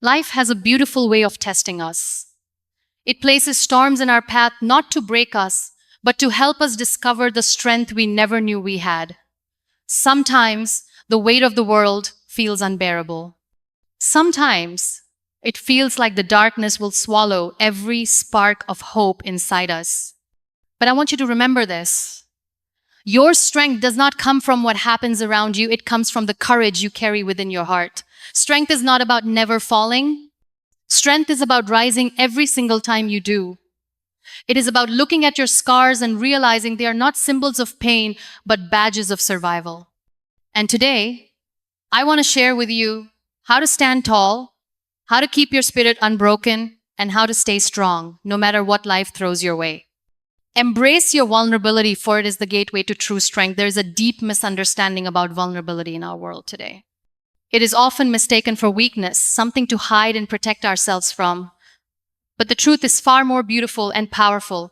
Life has a beautiful way of testing us. It places storms in our path not to break us, but to help us discover the strength we never knew we had. Sometimes the weight of the world feels unbearable. Sometimes it feels like the darkness will swallow every spark of hope inside us. But I want you to remember this. Your strength does not come from what happens around you, it comes from the courage you carry within your heart. Strength is not about never falling. Strength is about rising every single time you do. It is about looking at your scars and realizing they are not symbols of pain, but badges of survival. And today, I want to share with you how to stand tall, how to keep your spirit unbroken, and how to stay strong, no matter what life throws your way. Embrace your vulnerability, for it is the gateway to true strength. There is a deep misunderstanding about vulnerability in our world today. It is often mistaken for weakness, something to hide and protect ourselves from. But the truth is far more beautiful and powerful.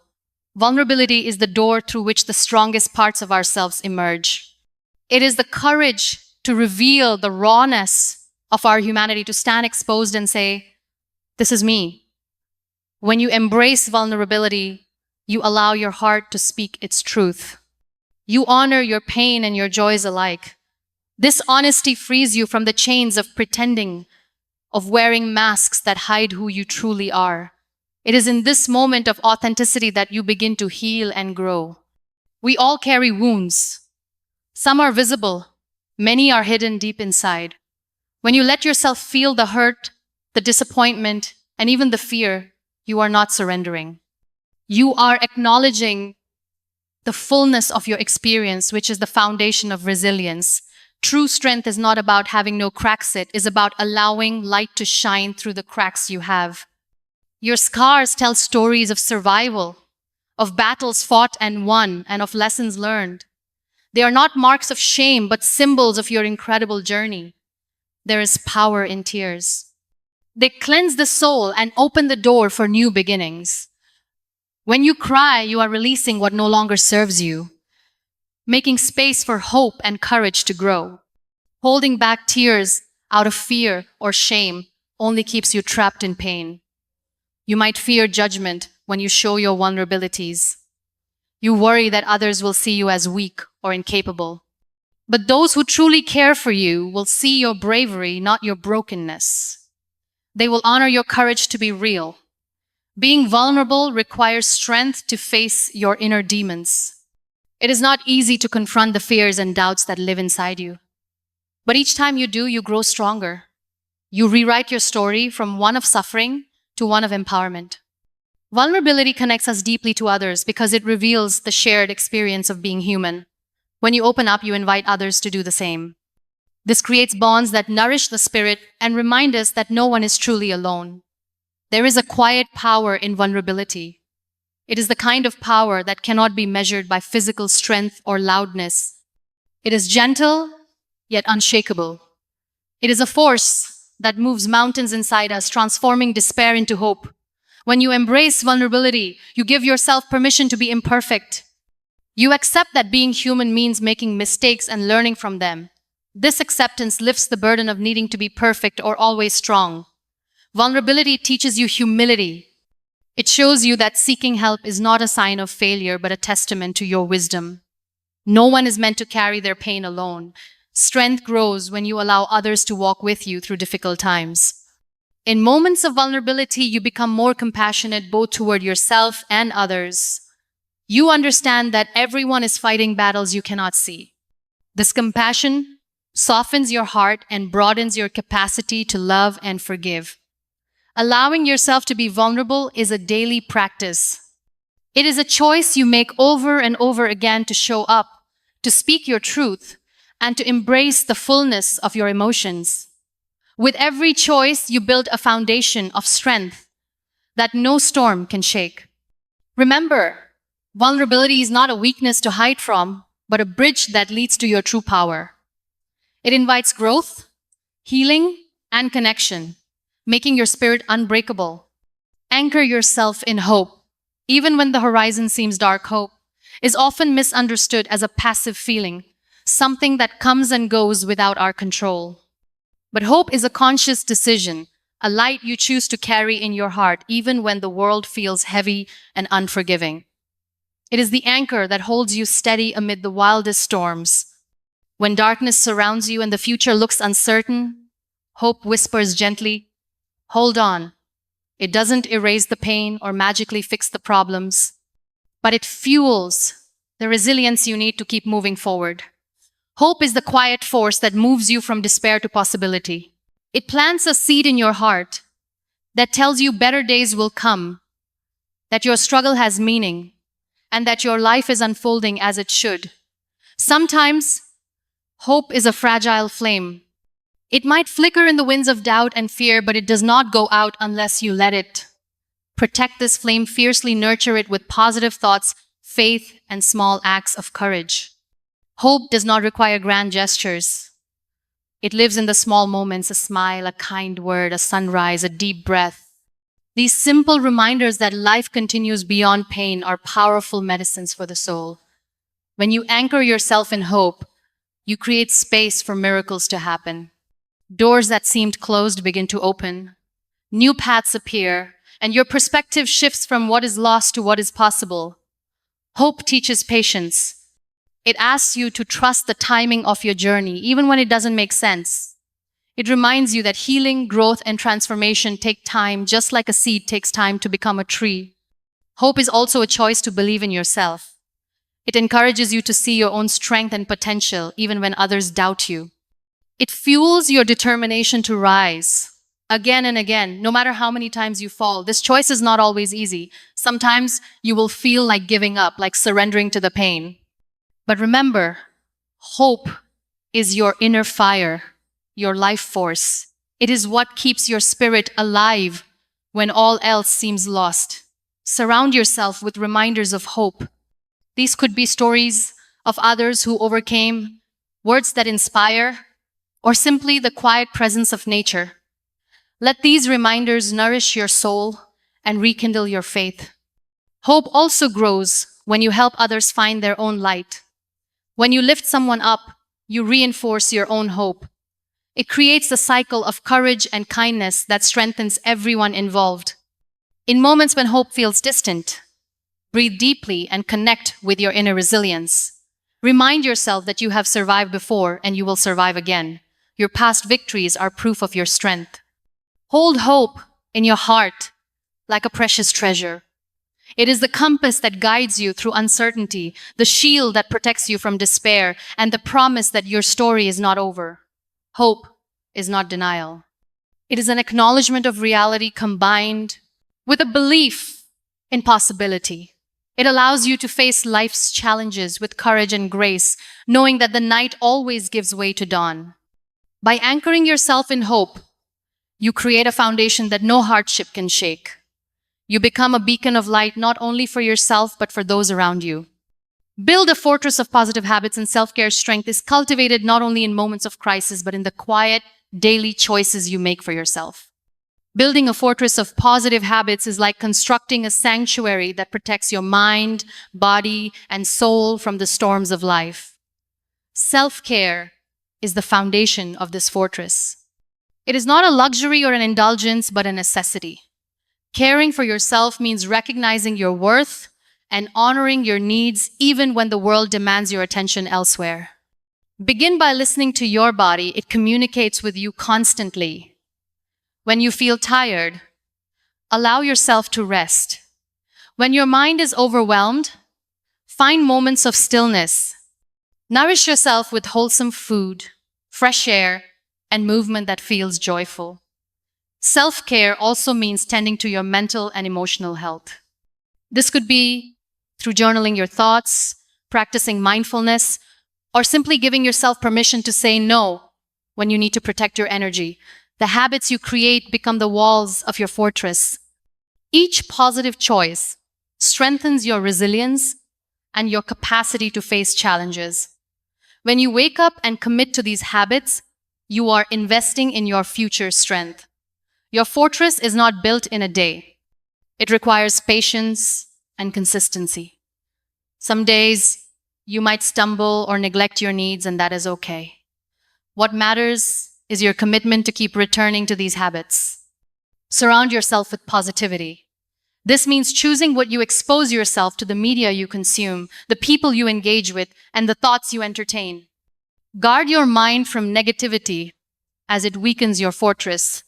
Vulnerability is the door through which the strongest parts of ourselves emerge. It is the courage to reveal the rawness of our humanity, to stand exposed and say, "This is me." When you embrace vulnerability, you allow your heart to speak its truth. You honor your pain and your joys alike. This honesty frees you from the chains of pretending, of wearing masks that hide who you truly are. It is in this moment of authenticity that you begin to heal and grow. We all carry wounds. Some are visible, many are hidden deep inside. When you let yourself feel the hurt, the disappointment, and even the fear, you are not surrendering. You are acknowledging the fullness of your experience, which is the foundation of resilience. True strength is not about having no cracks, it is about allowing light to shine through the cracks you have. Your scars tell stories of survival, of battles fought and won, and of lessons learned. They are not marks of shame, but symbols of your incredible journey. There is power in tears. They cleanse the soul and open the door for new beginnings. When you cry, you are releasing what no longer serves you, making space for hope and courage to grow. Holding back tears out of fear or shame only keeps you trapped in pain. You might fear judgment when you show your vulnerabilities. You worry that others will see you as weak or incapable. But those who truly care for you will see your bravery, not your brokenness. They will honor your courage to be real. Being vulnerable requires strength to face your inner demons. It is not easy to confront the fears and doubts that live inside you. But each time you do, you grow stronger. You rewrite your story from one of suffering to one of empowerment. Vulnerability connects us deeply to others because it reveals the shared experience of being human. When you open up, you invite others to do the same. This creates bonds that nourish the spirit and remind us that no one is truly alone. There is a quiet power in vulnerability. It is the kind of power that cannot be measured by physical strength or loudness. It is gentle, yet unshakable. It is a force that moves mountains inside us, transforming despair into hope. When you embrace vulnerability, you give yourself permission to be imperfect. You accept that being human means making mistakes and learning from them. This acceptance lifts the burden of needing to be perfect or always strong. Vulnerability teaches you humility. It shows you that seeking help is not a sign of failure, but a testament to your wisdom. No one is meant to carry their pain alone. Strength grows when you allow others to walk with you through difficult times. In moments of vulnerability, you become more compassionate both toward yourself and others. You understand that everyone is fighting battles you cannot see. This compassion softens your heart and broadens your capacity to love and forgive. Allowing yourself to be vulnerable is a daily practice. It is a choice you make over and over again to show up, to speak your truth, and to embrace the fullness of your emotions. With every choice, you build a foundation of strength that no storm can shake. Remember, vulnerability is not a weakness to hide from, but a bridge that leads to your true power. It invites growth, healing, and connection, making your spirit unbreakable. Anchor yourself in hope. Even when the horizon seems dark, hope is often misunderstood as a passive feeling, something that comes and goes without our control. But hope is a conscious decision, a light you choose to carry in your heart even when the world feels heavy and unforgiving. It is the anchor that holds you steady amid the wildest storms. When darkness surrounds you and the future looks uncertain, hope whispers gently, "Hold on." It doesn't erase the pain or magically fix the problems, but it fuels the resilience you need to keep moving forward. Hope is the quiet force that moves you from despair to possibility. It plants a seed in your heart that tells you better days will come, that your struggle has meaning, and that your life is unfolding as it should. Sometimes, hope is a fragile flame. It might flicker in the winds of doubt and fear, but it does not go out unless you let it. Protect this flame fiercely, nurture it with positive thoughts, faith, and small acts of courage. Hope does not require grand gestures. It lives in the small moments, a smile, a kind word, a sunrise, a deep breath. These simple reminders that life continues beyond pain are powerful medicines for the soul. When you anchor yourself in hope, you create space for miracles to happen. Doors that seemed closed begin to open. New paths appear, and your perspective shifts from what is lost to what is possible. Hope teaches patience. It asks you to trust the timing of your journey, even when it doesn't make sense. It reminds you that healing, growth, and transformation take time, just like a seed takes time to become a tree. Hope is also a choice to believe in yourself. It encourages you to see your own strength and potential, even when others doubt you. It fuels your determination to rise again and again, no matter how many times you fall. This choice is not always easy. Sometimes you will feel like giving up, like surrendering to the pain. But remember, hope is your inner fire, your life force. It is what keeps your spirit alive when all else seems lost. Surround yourself with reminders of hope. These could be stories of others who overcame, words that inspire, or simply the quiet presence of nature. Let these reminders nourish your soul and rekindle your faith. Hope also grows when you help others find their own light. When you lift someone up, you reinforce your own hope. It creates a cycle of courage and kindness that strengthens everyone involved. In moments when hope feels distant, breathe deeply and connect with your inner resilience. Remind yourself that you have survived before and you will survive again. Your past victories are proof of your strength. Hold hope in your heart like a precious treasure. It is the compass that guides you through uncertainty, the shield that protects you from despair, and the promise that your story is not over. Hope is not denial. It is an acknowledgement of reality combined with a belief in possibility. It allows you to face life's challenges with courage and grace, knowing that the night always gives way to dawn. By anchoring yourself in hope, you create a foundation that no hardship can shake. You become a beacon of light not only for yourself but for those around you. Build a fortress of positive habits, and self-care strength is cultivated not only in moments of crisis but in the quiet, daily choices you make for yourself. Building a fortress of positive habits is like constructing a sanctuary that protects your mind, body, and soul from the storms of life. Self-care is the foundation of this fortress. It is not a luxury or an indulgence, but a necessity. Caring for yourself means recognizing your worth and honoring your needs even when the world demands your attention elsewhere. Begin by listening to your body. It communicates with you constantly. When you feel tired, allow yourself to rest. When your mind is overwhelmed, find moments of stillness. Nourish yourself with wholesome food, fresh air, and movement that feels joyful. Self-care also means tending to your mental and emotional health. This could be through journaling your thoughts, practicing mindfulness, or simply giving yourself permission to say no when you need to protect your energy. The habits you create become the walls of your fortress. Each positive choice strengthens your resilience and your capacity to face challenges. When you wake up and commit to these habits, you are investing in your future strength. Your fortress is not built in a day. It requires patience and consistency. Some days, you might stumble or neglect your needs, and that is okay. What matters is your commitment to keep returning to these habits. Surround yourself with positivity. This means choosing what you expose yourself to, the media you consume, the people you engage with, and the thoughts you entertain. Guard your mind from negativity as it weakens your fortress.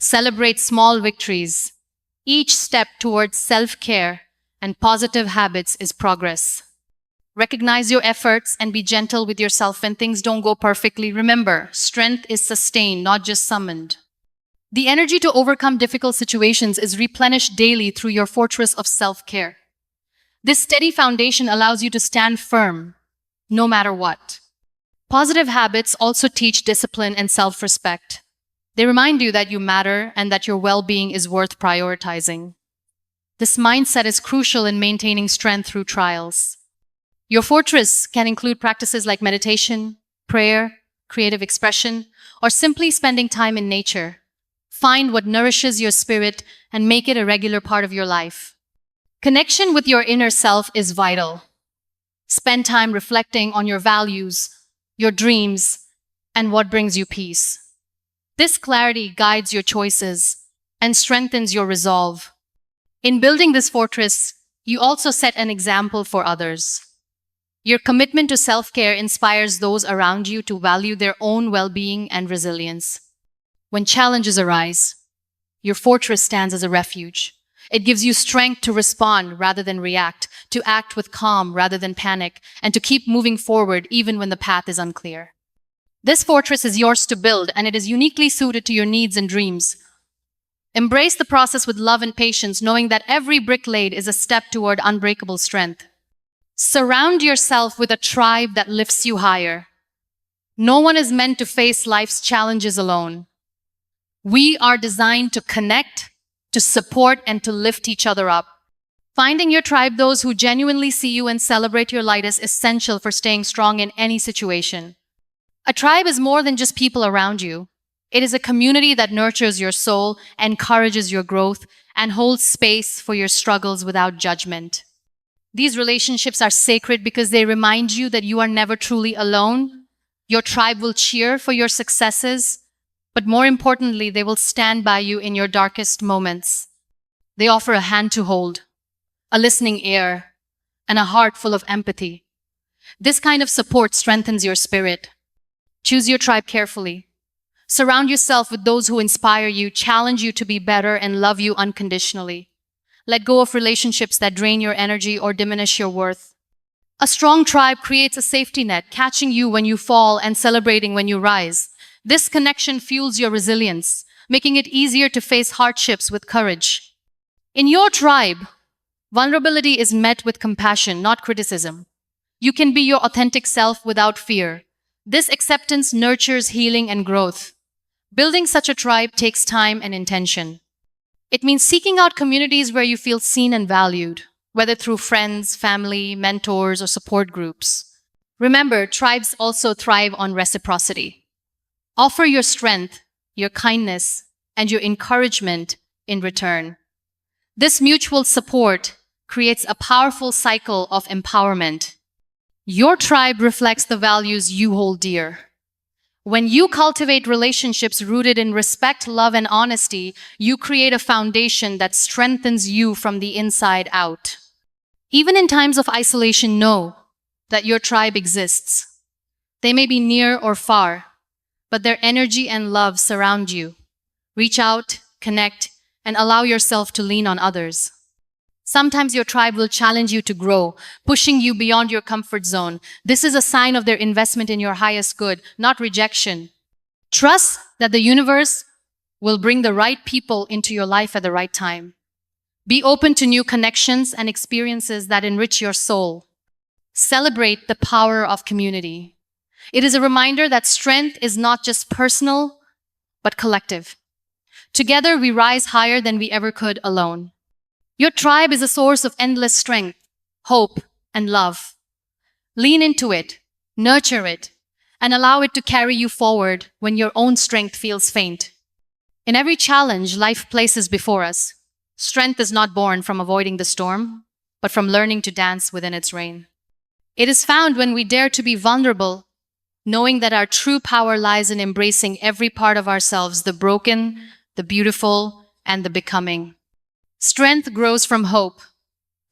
Celebrate small victories. Each step towards self-care and positive habits is progress. Recognize your efforts and be gentle with yourself when things don't go perfectly. Remember, strength is sustained, not just summoned. The energy to overcome difficult situations is replenished daily through your fortress of self-care. This steady foundation allows you to stand firm, no matter what. Positive habits also teach discipline and self-respect. They remind you that you matter and that your well-being is worth prioritizing. This mindset is crucial in maintaining strength through trials. Your fortress can include practices like meditation, prayer, creative expression, or simply spending time in nature. Find what nourishes your spirit and make it a regular part of your life. Connection with your inner self is vital. Spend time reflecting on your values, your dreams, and what brings you peace. This clarity guides your choices and strengthens your resolve. In building this fortress, you also set an example for others. Your commitment to self-care inspires those around you to value their own well-being and resilience. When challenges arise, your fortress stands as a refuge. It gives you strength to respond rather than react, to act with calm rather than panic, and to keep moving forward even when the path is unclear. This fortress is yours to build, and it is uniquely suited to your needs and dreams. Embrace the process with love and patience, knowing that every brick laid is a step toward unbreakable strength. Surround yourself with a tribe that lifts you higher. No one is meant to face life's challenges alone. We are designed to connect, to support, and to lift each other up. Finding your tribe, those who genuinely see you and celebrate your light, is essential for staying strong in any situation. A tribe is more than just people around you. It is a community that nurtures your soul, encourages your growth, and holds space for your struggles without judgment. These relationships are sacred because they remind you that you are never truly alone. Your tribe will cheer for your successes, but more importantly, they will stand by you in your darkest moments. They offer a hand to hold, a listening ear, and a heart full of empathy. This kind of support strengthens your spirit. Choose your tribe carefully. Surround yourself with those who inspire you, challenge you to be better, and love you unconditionally. Let go of relationships that drain your energy or diminish your worth. A strong tribe creates a safety net, catching you when you fall and celebrating when you rise. This connection fuels your resilience, making it easier to face hardships with courage. In your tribe, vulnerability is met with compassion, not criticism. You can be your authentic self without fear. This acceptance nurtures healing and growth. Building such a tribe takes time and intention. It means seeking out communities where you feel seen and valued, whether through friends, family, mentors, or support groups. Remember, tribes also thrive on reciprocity. Offer your strength, your kindness, and your encouragement in return. This mutual support creates a powerful cycle of empowerment. Your tribe reflects the values you hold dear. When you cultivate relationships rooted in respect, love, and honesty, you create a foundation that strengthens you from the inside out. Even in times of isolation, know that your tribe exists. They may be near or far, but their energy and love surround you. Reach out, connect, and allow yourself to lean on others. Sometimes your tribe will challenge you to grow, pushing you beyond your comfort zone. This is a sign of their investment in your highest good, not rejection. Trust that the universe will bring the right people into your life at the right time. Be open to new connections and experiences that enrich your soul. Celebrate the power of community. It is a reminder that strength is not just personal, but collective. Together, we rise higher than we ever could alone. Your tribe is a source of endless strength, hope, and love. Lean into it, nurture it, and allow it to carry you forward when your own strength feels faint. In every challenge life places before us, strength is not born from avoiding the storm, but from learning to dance within its rain. It is found when we dare to be vulnerable, knowing that our true power lies in embracing every part of ourselves, the broken, the beautiful, and the becoming. Strength grows from hope,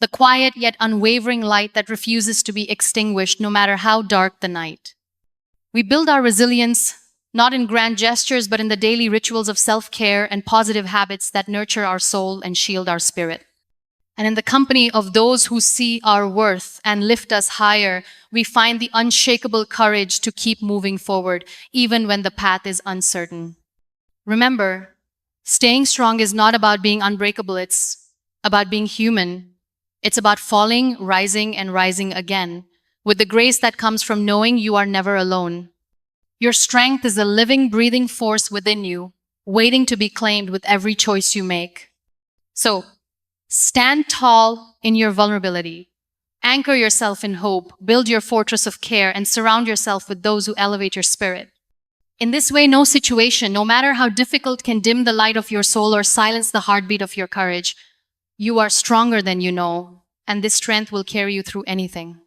the quiet yet unwavering light that refuses to be extinguished no matter how dark the night. We build our resilience not in grand gestures but in the daily rituals of self-care and positive habits that nurture our soul and shield our spirit. And in the company of those who see our worth and lift us higher, we find the unshakable courage to keep moving forward, even when the path is uncertain. Remember, staying strong is not about being unbreakable, it's about being human. It's about falling, rising, and rising again, with the grace that comes from knowing you are never alone. Your strength is a living, breathing force within you, waiting to be claimed with every choice you make. So, stand tall in your vulnerability. Anchor yourself in hope, build your fortress of care, and surround yourself with those who elevate your spirit. In this way, no situation, no matter how difficult, can dim the light of your soul or silence the heartbeat of your courage. You are stronger than you know, and this strength will carry you through anything.